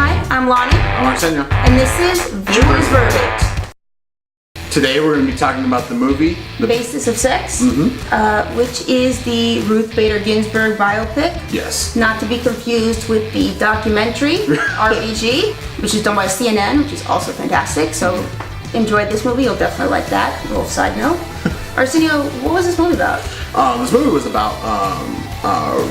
Hi, I'm Lonnie, I'm Arsenio. and this is Viewer's Verdict. Today we're going to be talking about the movie The Basis of Sex, which is the Ruth Bader Ginsburg biopic. Yes. Not to be confused with the documentary, RBG, which is done by CNN, which is also fantastic. So enjoyed this movie, you'll definitely like that. A little side note. Arsenio, what was this movie about? This movie was about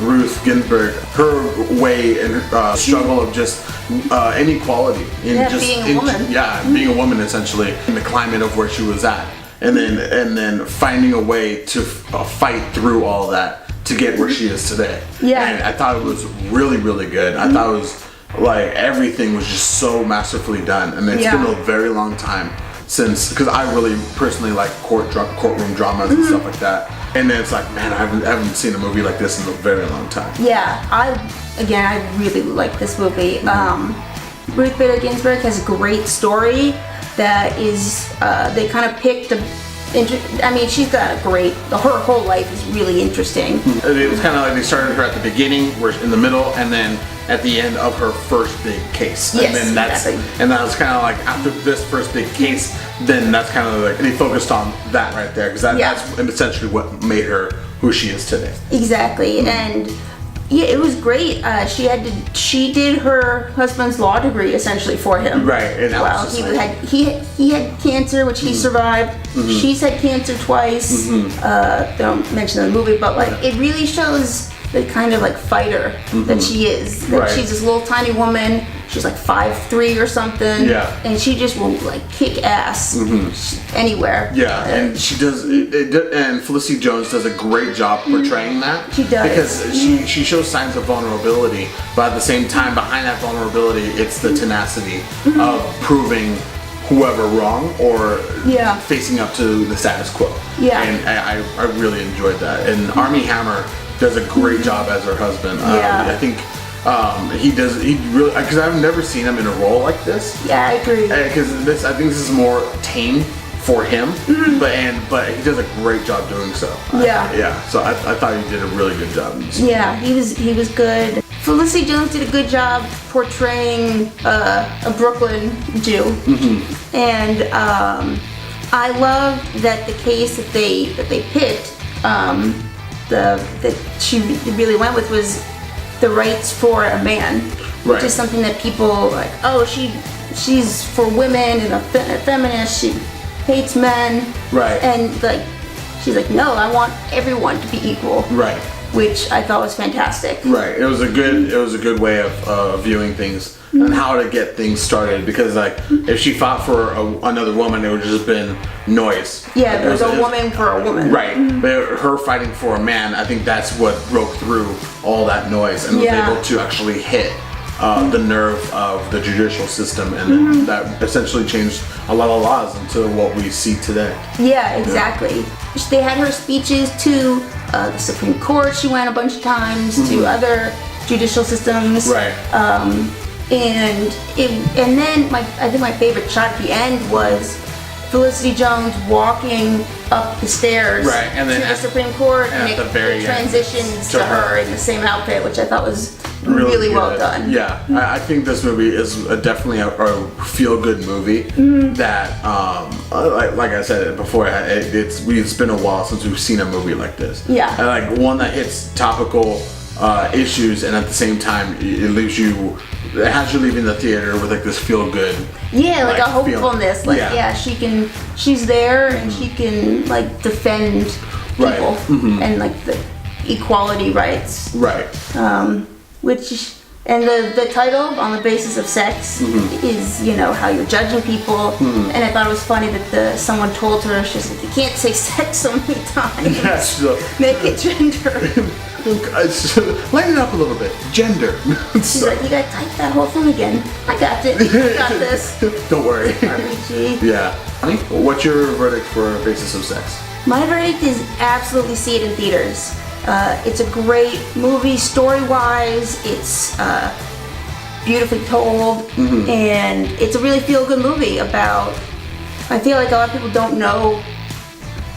Ruth Ginsburg, her way and her struggle of just inequality in being a woman. Being a woman essentially in the climate of where she was at, and then finding a way to fight through all that to get where she is today. Yeah. And I thought it was really, really good. I thought it was like everything was just so masterfully done, and it's been a very long time since, because I really personally like courtroom dramas and stuff like that. And then it's like, man, I haven't seen a movie like this in a very long time. Yeah, I really like this movie. Ruth Bader Ginsburg has a great story that is, they kind of picked she's got a great, her whole life is really interesting. It was kind of like they started her at the beginning, we're in the middle, and then at the end of her first big case. Yes, and then exactly. And that was kind of like after this first big case, then that's kind of like, they focused on that right there, because that's essentially what made her who she is today. Exactly, and yeah, it was great. She did her husband's law degree essentially for him. Right, and well, he had cancer, which he survived. She's had cancer twice. Don't mention the movie, but like it really shows the kind of like fighter that she is. That she's this little tiny woman. She's like 5'3" or something. Yeah. And she just will like kick ass anywhere. Yeah, and she does. And Felicity Jones does a great job portraying that. She does. Because she shows signs of vulnerability, but at the same time, behind that vulnerability, it's the tenacity of proving whoever wrong or facing up to the status quo. Yeah. And I really enjoyed that. And Armie Hammer does a great job as her husband. I think. He really, because I've never seen him in a role like this. Yeah, I agree. Because I think this is more tame for him, but he does a great job doing so. So I thought he did a really good job. Yeah, he was good. Felicity Jones did a good job portraying a Brooklyn Jew, and I loved that the case that they picked, that she really went with was the rights for a man, which is something that people like, oh, she's for women and a feminist, she hates men, and like she's like, no, I want everyone to be equal, which I thought was fantastic. It was a good way of viewing things and how to get things started, because like if she fought for another woman, it would just been noise. Yeah, like, there's a woman for a woman. But her fighting for a man, I think that's what broke through all that noise and was able to actually hit the nerve of the judicial system, and that essentially changed a lot of laws into what we see today. Yeah, exactly. They had her speeches to the Supreme Court. She went a bunch of times to other judicial systems. And then I think my favorite shot at the end was Felicity Jones walking up the stairs to the Supreme Court, and it transitions to her in the same outfit, which I thought was really well done. Yeah, I think this movie is definitely a feel-good movie that, like I said before, it's been a while since we've seen a movie like this. Yeah. And like one that hits topical issues, and at the same time it has you leaving the theater with like this feel good. Yeah, like a hopefulness. She's there and she can like defend people and like the equality rights. And the title, On the Basis of Sex, is, how you're judging people. And I thought it was funny that someone told her, she's like, you can't say sex so many times. Make it gender. Lighten it up a little bit. Gender. She's like, you gotta type that whole thing again. I got it. I got this. Don't worry. RBG. Yeah. Honey, what's your verdict for Basis of Sex? My verdict is absolutely see it in theaters. It's a great movie story-wise. It's beautifully told, and it's a really feel-good movie about. I feel like a lot of people don't know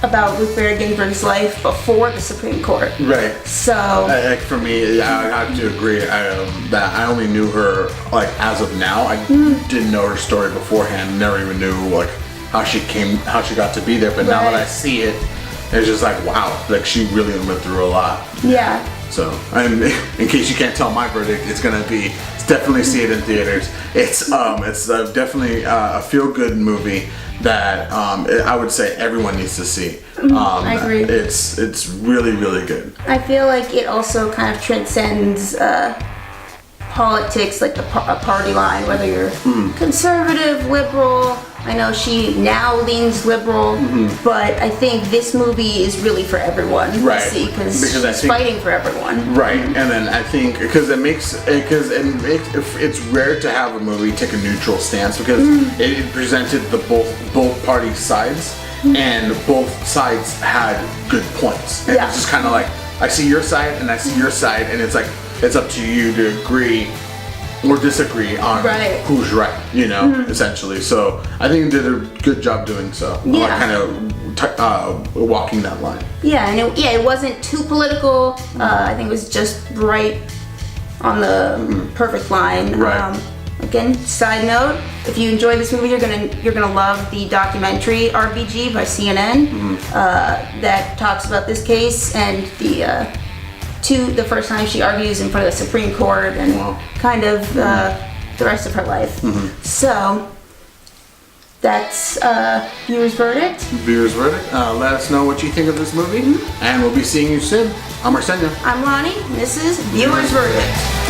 about Ruth Bader Ginsburg's life before the Supreme Court. Right. So Like for me, I have to agree that I only knew her like as of now. I didn't know her story beforehand. Never even knew like how she got to be there. But now that I see it, it's just like wow, like she really went through a lot. yeah. So, and in case you can't tell my verdict, it's definitely see it in theaters. It's definitely a feel-good movie that I would say everyone needs to see. I agree. It's really, really good. I feel like it also kind of transcends politics, like a party line, whether you're conservative, liberal. I know she now leans liberal, but I think this movie is really for everyone to see because she's fighting for everyone. Right, and then I think because it's rare to have a movie take a neutral stance because it presented the both party sides and both sides had good points. And it's just kind of like I see your side and I see your side, and it's like it's up to you to agree or disagree on who's right, essentially. So I think it did a good job doing so. Yeah. Like kind of walking that line. Yeah, and it wasn't too political. I think it was just right on the perfect line. Right. Again, side note: if you enjoy this movie, you're gonna love the documentary RBG by CNN that talks about this case and the first time she argues in front of the Supreme Court and kind of the rest of her life. So that's viewer's verdict. Viewer's verdict. Let us know what you think of this movie, and we'll be seeing you soon. I'm Arsenio. I'm Lonnie. This is Viewer's Verdict.